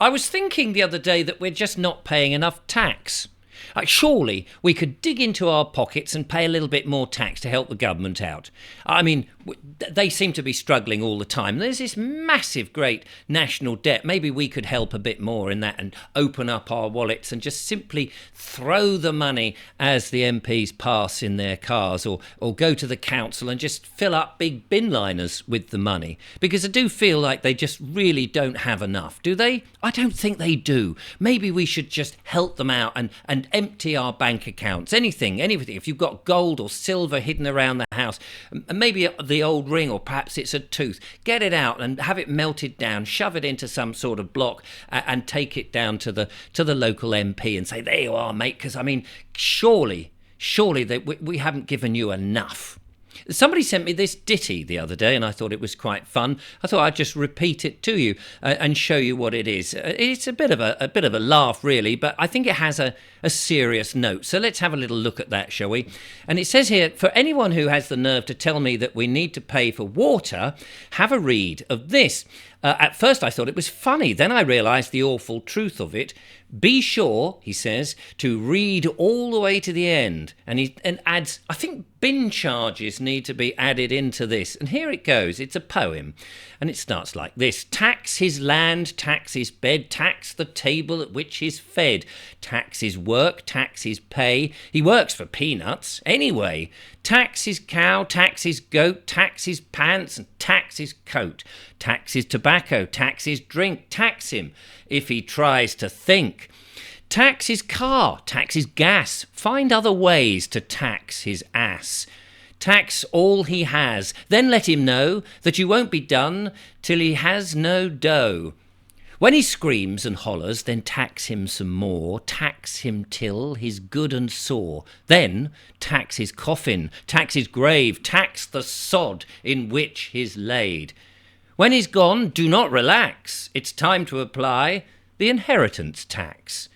I was thinking the other day that we're just not paying enough tax. Surely we could dig into our pockets and pay a little bit more tax to help the government out. I mean, they seem to be struggling all the time. There's this massive, great national debt. Maybe we could help a bit more in that and open up our wallets and just simply throw the money as the MPs pass in their cars, or go to the council and just fill up big bin liners with the money. Because I do feel like they just really don't have enough. Do they? I don't think they do. Maybe we should just help them out and empty our bank accounts. Anything. If you've got gold or silver hidden around the house, maybe the old ring, or perhaps it's a tooth, get it out and have it melted down, shove it into some sort of block, and take it down to the local MP and say, there you are, mate. Because, I mean, surely we haven't given you enough. Somebody sent me this ditty the other day, and I thought it was quite fun. I thought I'd just repeat it to you and show you what it is. It's a bit of a laugh, really, but I think it has a serious note. So let's have a little look at that, shall we? And it says here, for anyone who has the nerve to tell me that we need to pay for water, have a read of this. At first I thought it was funny. Then I realised the awful truth of it. Be sure, he says, to read all the way to the end. And he adds, I think bin charges need to be added into this. And here it goes. It's a poem. And it starts like this. Tax his land, tax his bed, tax the table at which he's fed. Tax his work, tax his pay. He works for peanuts anyway. Tax his cow, tax his goat, tax his pants and tax his coat. Tax his tobacco, tax his drink, tax him if he tries to think. Tax his car, tax his gas. Find other ways to tax his ass. Tax all he has, then let him know that you won't be done till he has no dough. When he screams and hollers, then tax him some more, tax him till he's good and sore. Then tax his coffin, tax his grave, tax the sod in which he's laid. When he's gone, do not relax. It's time to apply the inheritance tax.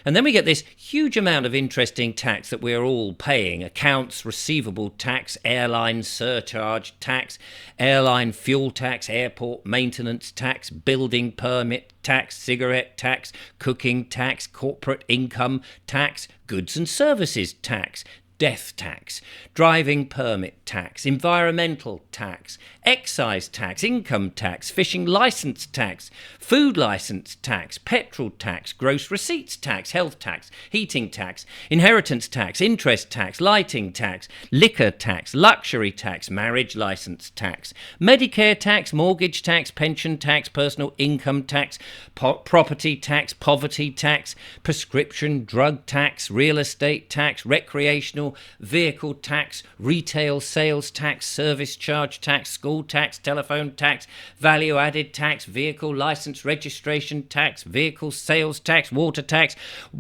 And then we get this huge amount of interesting tax that we're all paying. Accounts receivable tax, airline surcharge tax, airline fuel tax, airport maintenance tax, building permit tax, cigarette tax, cooking tax, corporate income tax, goods and services tax, death tax, driving permit tax, environmental tax, excise tax, income tax, fishing licence tax, food licence tax, petrol tax, gross receipts tax, health tax, heating tax, inheritance tax, interest tax, lighting tax, liquor tax, luxury tax, marriage licence tax, Medicare tax, mortgage tax, pension tax, personal income tax, property tax, poverty tax, prescription drug tax, real estate tax, recreational vehicle tax, retail sales tax, service charge tax, school tax, telephone tax, value added tax, vehicle license registration tax, vehicle sales tax, water tax,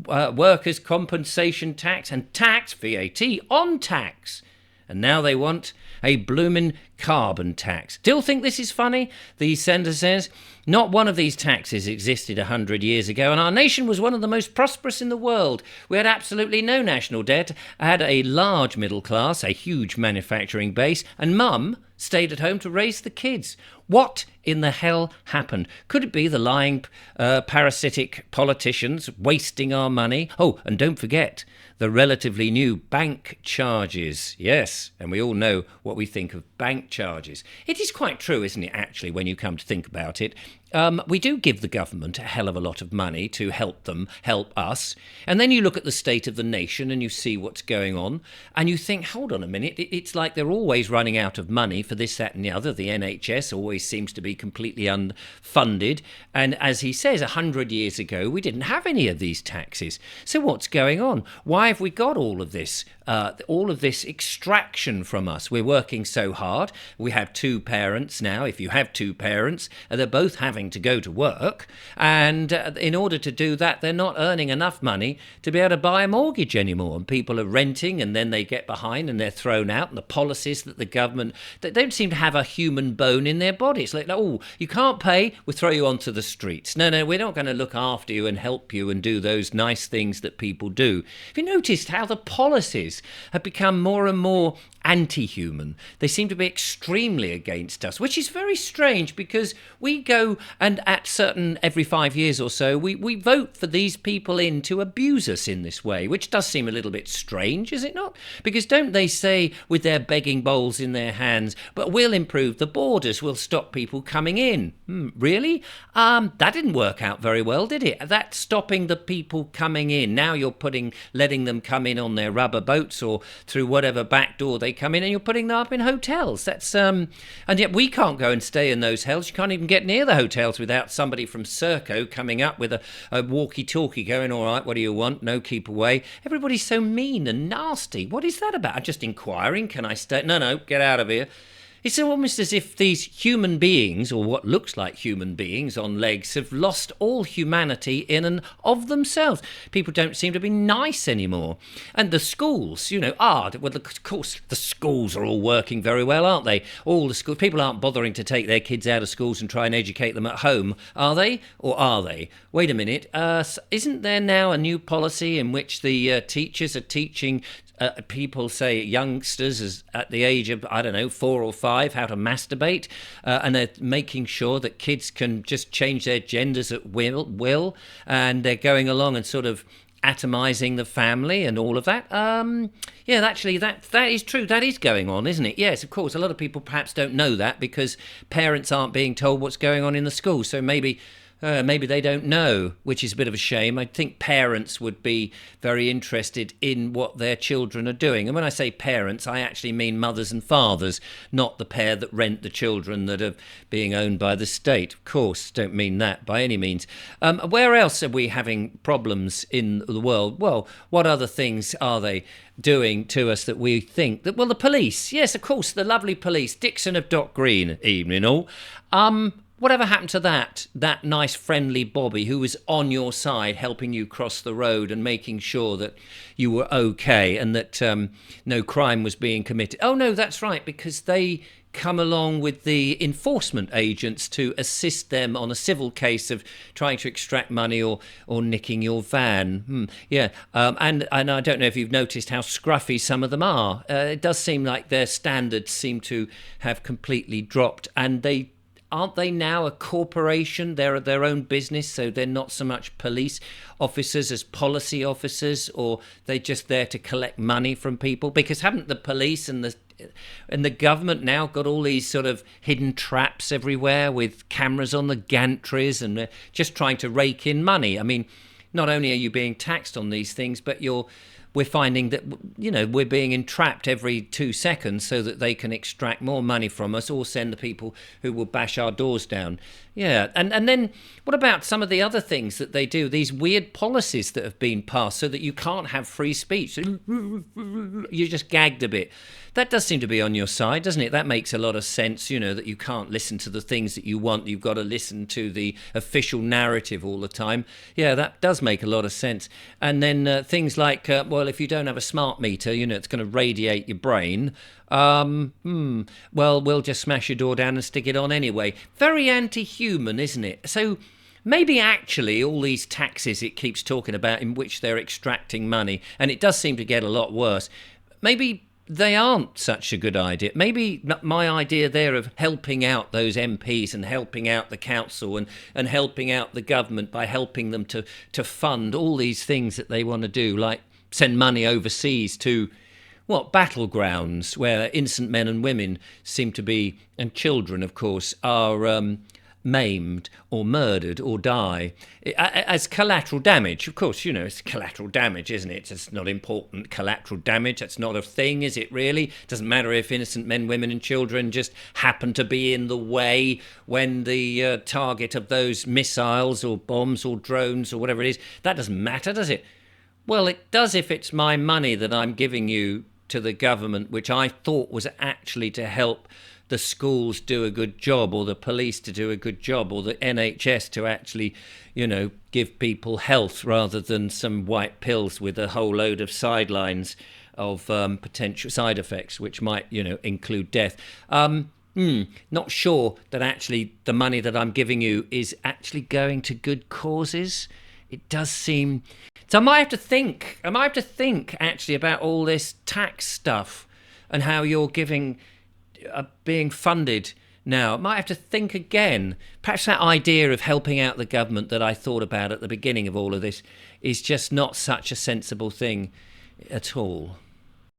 workers' compensation tax, and tax, VAT, on tax. And now they want a bloomin' carbon tax. Still think this is funny? The sender says, not one of these taxes existed 100 years ago, and our nation was one of the most prosperous in the world. We had absolutely no national debt, had a large middle class, a huge manufacturing base, and Mum stayed at home to raise the kids. What in the hell happened? Could it be the lying, parasitic politicians wasting our money? Oh, and don't forget the relatively new bank charges. Yes, and we all know what we think of bank charges. It is quite true, isn't it, actually, when you come to think about it? We do give the government a hell of a lot of money to help them help us. And then you look at the state of the nation and you see what's going on and you think, hold on a minute, it's like they're always running out of money for this, that and the other. The NHS always seems to be completely unfunded. And as he says, 100 years ago, we didn't have any of these taxes. So what's going on? Why have we got all of this extraction from us? We're working so hard. We have two parents now. If you have two parents, they're both having to go to work, and in order to do that they're not earning enough money to be able to buy a mortgage anymore, and people are renting and then they get behind and they're thrown out, and the policies that the government, they don't seem to have a human bone in their body. It's like, oh, you can't pay, we'll throw you onto the streets. No, we're not going to look after you and help you and do those nice things that people do. Have you noticed how the policies have become more and more anti-human? They seem to be extremely against us, which is very strange because we go And at certain, every 5 years or so, we vote for these people in to abuse us in this way, which does seem a little bit strange, is it not? Because don't they say, with their begging bowls in their hands, but we'll improve the borders, we'll stop people coming in. Really? That didn't work out very well, did it? That stopping the people coming in. Now you're letting them come in on their rubber boats or through whatever back door they come in, and you're putting them up in hotels. That's and yet we can't go and stay in those hotels. You can't even get near the hotels without somebody from Serco coming up with a walkie-talkie going, all right, what do you want? No, keep away. Everybody's so mean and nasty. What is that about? I'm just inquiring. Can I stay? No, get out of here. It's almost as if these human beings, or what looks like human beings on legs, have lost all humanity in and of themselves. People don't seem to be nice anymore. And the schools, of course, the schools are all working very well, aren't they? All the schools, people aren't bothering to take their kids out of schools and try and educate them at home, are they? Or are they? Wait a minute, isn't there now a new policy in which the teachers are teaching people, say youngsters as at the age of, 4 or 5, how to masturbate, and they're making sure that kids can just change their genders at will, and they're going along and sort of atomizing the family and all of that. Actually, that is true. That is going on, isn't it? Yes, of course. A lot of people perhaps don't know that because parents aren't being told what's going on in the school. So maybe they don't know, which is a bit of a shame. I think parents would be very interested in what their children are doing. And when I say parents, I actually mean mothers and fathers, not the pair that rent the children that are being owned by the state. Of course, don't mean that by any means. Where else are we having problems in the world? Well, what other things are they doing to us that we think that, well, the police, yes, of course, the lovely police, Dixon of Dock Green, evening all. Whatever happened to that nice friendly Bobby who was on your side helping you cross the road and making sure that you were okay and that no crime was being committed? Oh, no, that's right, because they come along with the enforcement agents to assist them on a civil case of trying to extract money or nicking your van. And I don't know if you've noticed how scruffy some of them are. It does seem like their standards seem to have completely dropped, and aren't they now a corporation? They're their own business, so they're not so much police officers as policy officers, or they're just there to collect money from people? Because haven't the police and the government now got all these sort of hidden traps everywhere with cameras on the gantries, and they're just trying to rake in money? I mean, not only are you being taxed on these things, but we're finding that, we're being entrapped every 2 seconds so that they can extract more money from us or send the people who will bash our doors down. Yeah, and then what about some of the other things that they do, these weird policies that have been passed so that you can't have free speech? You're just gagged a bit. That does seem to be on your side, doesn't it? That makes a lot of sense, that you can't listen to the things that you want. You've got to listen to the official narrative all the time. Yeah, that does make a lot of sense. And then things like, if you don't have a smart meter, it's going to radiate your brain. Well, we'll just smash your door down and stick it on anyway. Very anti-human, isn't it? So maybe actually all these taxes it keeps talking about in which they're extracting money, and it does seem to get a lot worse, maybe they aren't such a good idea. Maybe my idea there of helping out those MPs and helping out the council and helping out the government by helping them to fund all these things that they want to do, like send money overseas to battlegrounds where innocent men and women seem to be, and children, of course, are maimed or murdered or die as collateral damage. Of course, it's collateral damage, isn't it? It's not important. Collateral damage, that's not a thing, is it really? Doesn't matter if innocent men, women and children just happen to be in the way when the target of those missiles or bombs or drones or whatever it is. That doesn't matter, does it? Well, it does if it's my money that I'm giving you to the government, which I thought was actually to help the schools do a good job, or the police to do a good job, or the NHS to actually, give people health rather than some white pills with a whole load of sidelines of potential side effects, which might, include death. Not sure that actually the money that I'm giving you is actually going to good causes. It does seem... So I might have to think actually about all this tax stuff and how you're being funded now. I might have to think again. Perhaps that idea of helping out the government that I thought about at the beginning of all of this is just not such a sensible thing at all.